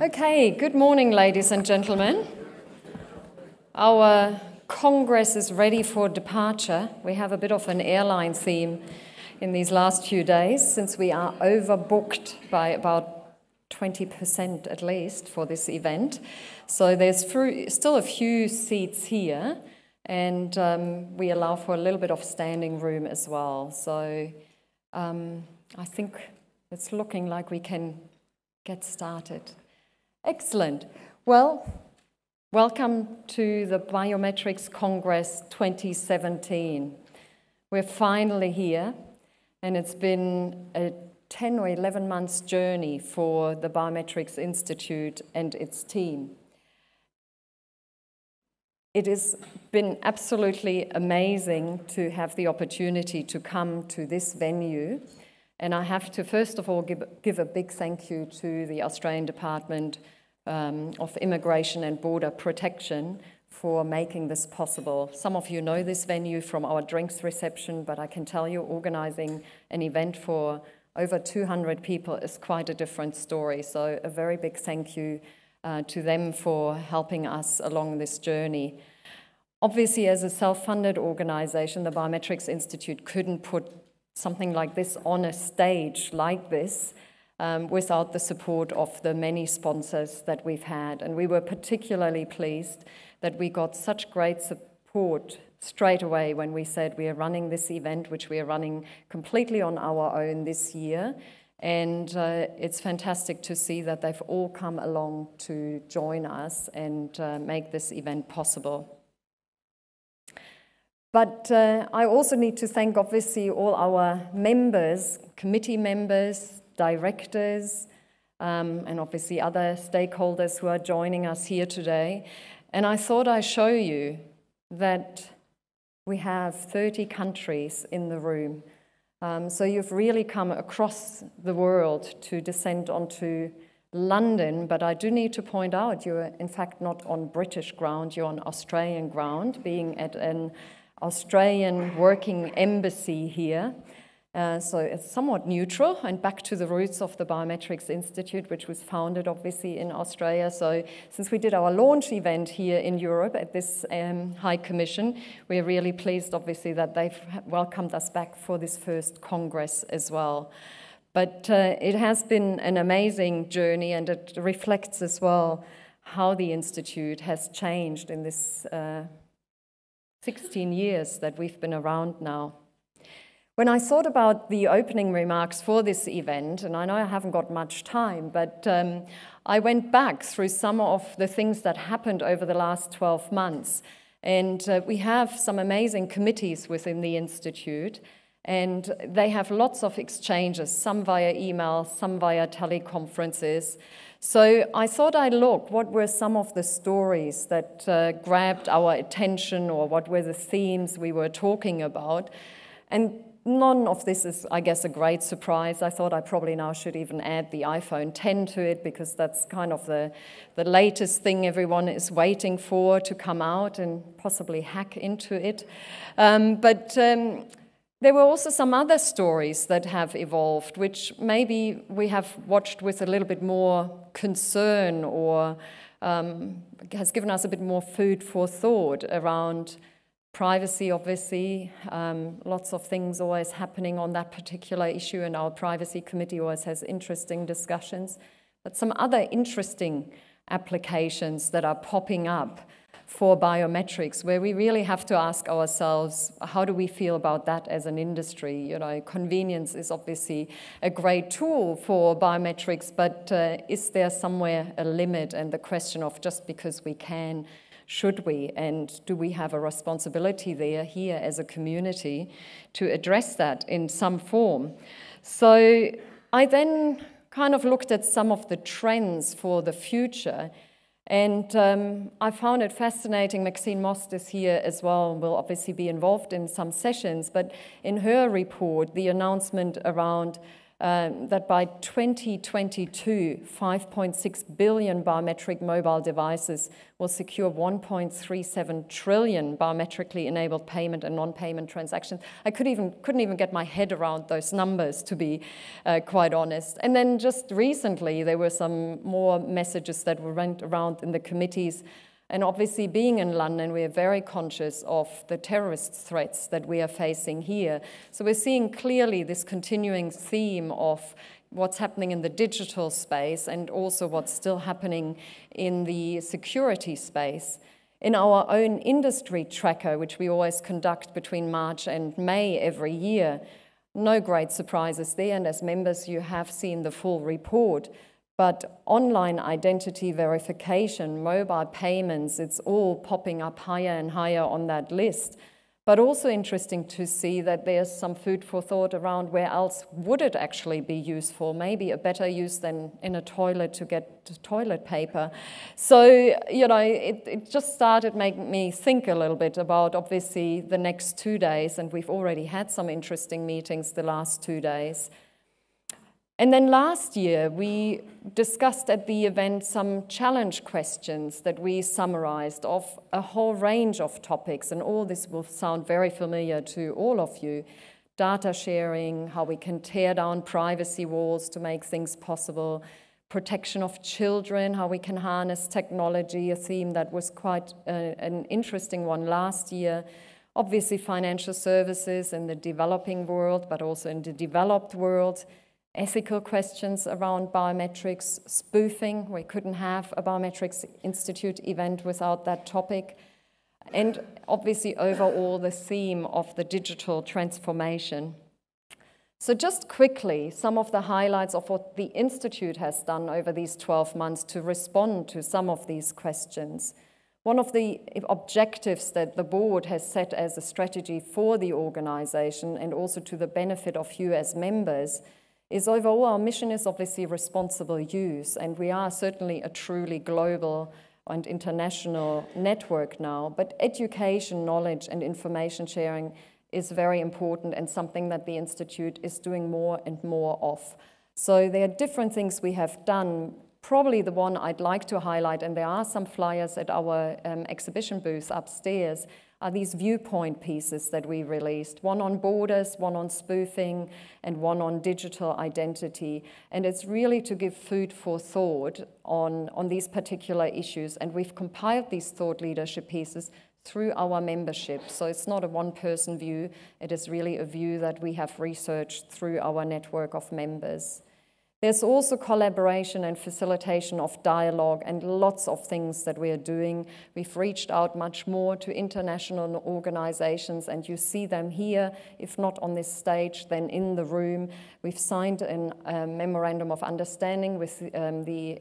Okay, good morning, ladies and gentlemen. Our Congress is ready for departure. We have a bit of an airline theme in these last few days, since we are overbooked by about 20% at least for this event. So there's still a few seats here, and we allow for a little bit of standing room as well. So I think it's looking like we can get started. Excellent. Well, welcome to the Biometrics Congress 2017. We're finally here, and it's been a 10 or 11 months journey for the Biometrics Institute and its team. It has been absolutely amazing to have the opportunity to come to this venue. And I have to, first of all, give a big thank you to the Australian Department of Immigration and Border Protection for making this possible. Some of you know this venue from our drinks reception, but I can tell you organizing an event for over 200 people is quite a different story. So a very big thank you to them for helping us along this journey. Obviously, as a self-funded organization, the Biometrics Institute couldn't put something like this on a stage like this without the support of the many sponsors that we've had. And we were particularly pleased that we got such great support straight away when we said we are running this event, which we are running completely on our own this year. And it's fantastic to see that they've all come along to join us and make this event possible. But I also need to thank, obviously, all our members, committee members, directors, and obviously other stakeholders who are joining us here today. And I thought I'd show you that we have 30 countries in the room. So you've really come across the world to descend onto London, but I do need to point out you're in fact not on British ground, you're on Australian ground, being at an Australian working embassy here. So it's somewhat neutral and back to the roots of the Biometrics Institute, which was founded obviously in Australia. So since we did our launch event here in Europe at this High Commission, we're really pleased obviously that they've welcomed us back for this first Congress as well. But it has been an amazing journey, and it reflects as well how the Institute has changed in this 16 years that we've been around now. When I thought about the opening remarks for this event, and I know I haven't got much time, but I went back through some of the things that happened over the last 12 months. And we have some amazing committees within the Institute, and they have lots of exchanges, some via email, some via teleconferences. So I thought I'd look, what were some of the stories that grabbed our attention, or what were the themes we were talking about? And none of this is, I guess, a great surprise. I thought I probably now should even add the iPhone 10 to it, because that's kind of the latest thing everyone is waiting for to come out and possibly hack into it. There were also some other stories that have evolved, which maybe we have watched with a little bit more concern, or has given us a bit more food for thought around privacy, obviously. Lots of things always happening on that particular issue, and our privacy committee always has interesting discussions. But some other interesting applications that are popping up for biometrics, where we really have to ask ourselves, how do we feel about that as an industry? You know, convenience is obviously a great tool for biometrics, but is there somewhere a limit? And the question of just because we can, should we? And do we have a responsibility there, here as a community, to address that in some form? So I then kind of looked at some of the trends for the future. And I found it fascinating. Maxine Most is here as well, will obviously be involved in some sessions, but in her report, the announcement around that by 2022, 5.6 billion biometric mobile devices will secure 1.37 trillion biometrically enabled payment and non-payment transactions. I couldn't even get my head around those numbers, to be quite honest. And then just recently, there were some more messages that went around in the committees. And obviously, being in London, we are very conscious of the terrorist threats that we are facing here. So we're seeing clearly this continuing theme of what's happening in the digital space and also what's still happening in the security space. In our own industry tracker, which we always conduct between March and May every year, no great surprises there. And as members, you have seen the full report. But online identity verification, mobile payments, it's all popping up higher and higher on that list. But also interesting to see that there's some food for thought around where else would it actually be useful, maybe a better use than in a toilet to get toilet paper. So, you know, it just started making me think a little bit about obviously the next 2 days, and we've already had some interesting meetings the last 2 days. And then last year, we discussed at the event some challenge questions that we summarized of a whole range of topics, and all this will sound very familiar to all of you. Data sharing, how we can tear down privacy walls to make things possible, protection of children, how we can harness technology, a theme that was quite an interesting one last year. Obviously, financial services in the developing world, but also in the developed world. Ethical questions around biometrics, spoofing. We couldn't have a Biometrics Institute event without that topic. And obviously, overall, the theme of the digital transformation. So just quickly, some of the highlights of what the Institute has done over these 12 months to respond to some of these questions. One of the objectives that the board has set as a strategy for the organization, and also to the benefit of you as members, is overall our mission is obviously responsible use, and we are certainly a truly global and international network now, but education, knowledge and information sharing is very important and something that the Institute is doing more and more of. So there are different things we have done. Probably the one I'd like to highlight, and there are some flyers at our exhibition booth upstairs, are these viewpoint pieces that we released, one on borders, one on spoofing, and one on digital identity. And it's really to give food for thought on these particular issues. And we've compiled these thought leadership pieces through our membership. So it's not a one-person view, it is really a view that we have researched through our network of members. There's also collaboration and facilitation of dialogue and lots of things that we are doing. We've reached out much more to international organizations, and you see them here, if not on this stage, then in the room. We've signed a memorandum of understanding with the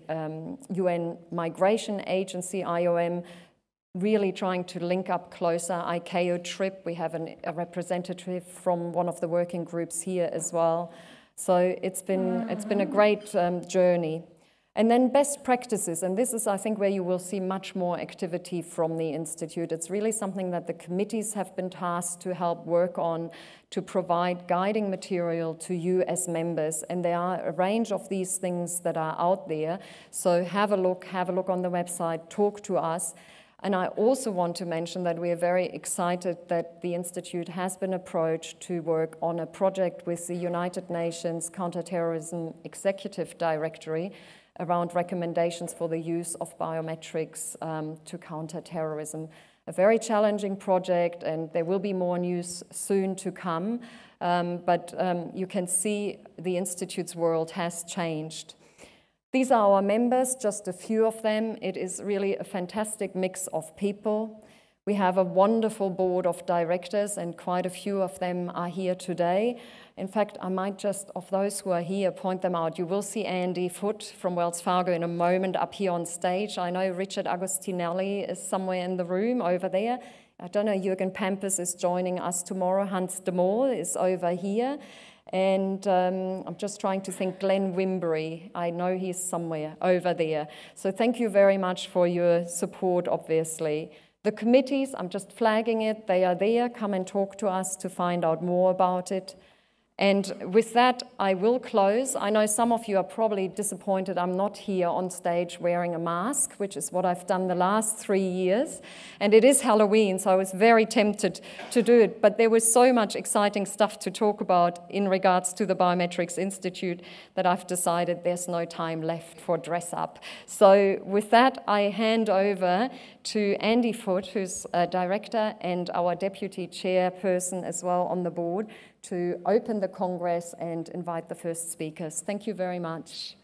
UN Migration Agency, IOM, really trying to link up closer. ICAO trip, we have a representative from one of the working groups here as well. So it's been a great journey. And then best practices, and this is, I think, where you will see much more activity from the Institute. It's really something that the committees have been tasked to help work on, to provide guiding material to you as members. And there are a range of these things that are out there. So have a look on the website, talk to us. And I also want to mention that we are very excited that the Institute has been approached to work on a project with the United Nations Counterterrorism Executive Directory around recommendations for the use of biometrics to counter terrorism. A very challenging project, and there will be more news soon to come, but you can see the Institute's world has changed. These are our members, just a few of them. It is really a fantastic mix of people. We have a wonderful board of directors, and quite a few of them are here today. In fact, I might just, of those who are here, point them out. You will see Andy Foote from Wells Fargo in a moment up here on stage. I know Richard Agostinelli is somewhere in the room over there. I don't know, Jürgen Pampus is joining us tomorrow. Hans de Mol is over here. And I'm just trying to think, Glenn Wimbury, I know he's somewhere over there. So thank you very much for your support, obviously. The committees, I'm just flagging it, they are there. Come and talk to us to find out more about it. And with that, I will close. I know some of you are probably disappointed I'm not here on stage wearing a mask, which is what I've done the last 3 years. And it is Halloween, so I was very tempted to do it. But there was so much exciting stuff to talk about in regards to the Biometrics Institute that I've decided there's no time left for dress up. So with that, I hand over to Andy Foote, who's a director and our deputy chairperson as well on the board, to open the Congress and invite the first speakers. Thank you very much.